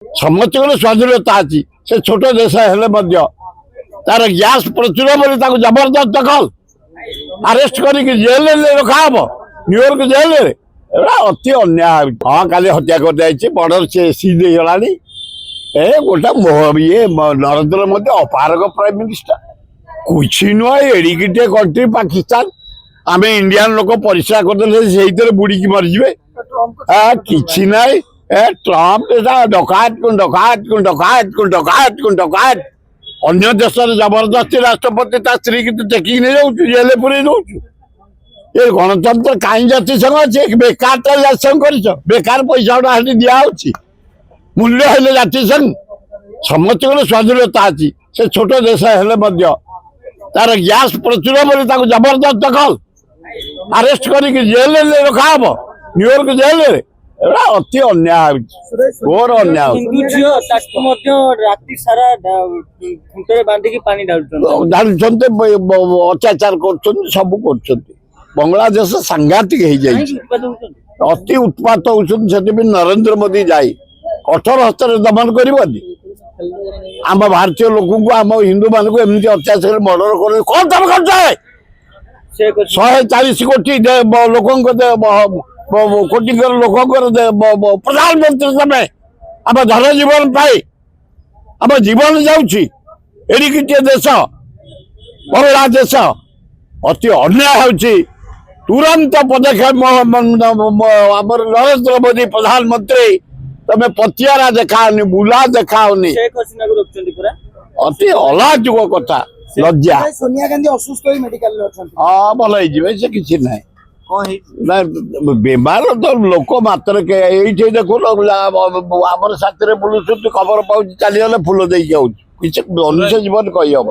समस्त स्वाधीनता अच्छी से छोट देश तार गैस प्रचुर बोली जबरदस्त दखल अरेस्ट कर जेल रखा न्यूयॉर्क जेल अति अन्याय हाँ काली हत्या कर बॉर्डर से सीज गला गोटे ये नरेंद्र मोदी अपारक प्राइम मिनिस्टर कुछ नुह एडिकिटे कंट्री पाकिस्तान आम इंडियान लोक परिश्रा करदे बुड़ी मरीजे कि ना ट्रम्प डकायत को डकायत को डकायत को डकायत को डकायत अन्य देश जबरदस्ती राष्ट्रपति स्त्री की चेकिंग नहीं जाऊँ जेल पूरे दौ ये गणतंत्र कहीं जातिसंघ अच्छे बेकार जातिसंघ कर बेकार पैसा दिया मूल्य है जातिसंघ समस्त स्वाधीनता अच्छी से छोट देश तार गैस प्रचुर बोली जबरदस्त दखल अरेस्ट कर जेल रखा न्यूयॉर्क जेल अति अन्याय घोर अन्याय अत्याचार कर सब कर बांग्लादेश सांघातिक अति उत्पात होती नरेंद्र मोदी जाए कठोर हस्त दमन कर आम भारतीय लोक को आम हिंदू मान को एमती अत्याचार मर्डर कर कौन तुम कर 140 कोटी लोक कोटिकर लोक प्रधानमंत्री तमें आम धन जीवन पाई आम जीवन जाए देश बंगला देश अति अन्याय हो तुरंत पदक्षेप नरेंद्र मोदी प्रधानमंत्री तमे पतियारा देखाओनी बुला देखाओनी अति अलाजुक कथा लज्जा सोनिया गांधी असुस्थ मेडिकल हाँ भल हो किसी ना बेमार तो लोक मात्र ये देखो आम साथी बुलूँ खबर पाँच चलीगले फुल दे मनुष्य जीवन कही हम।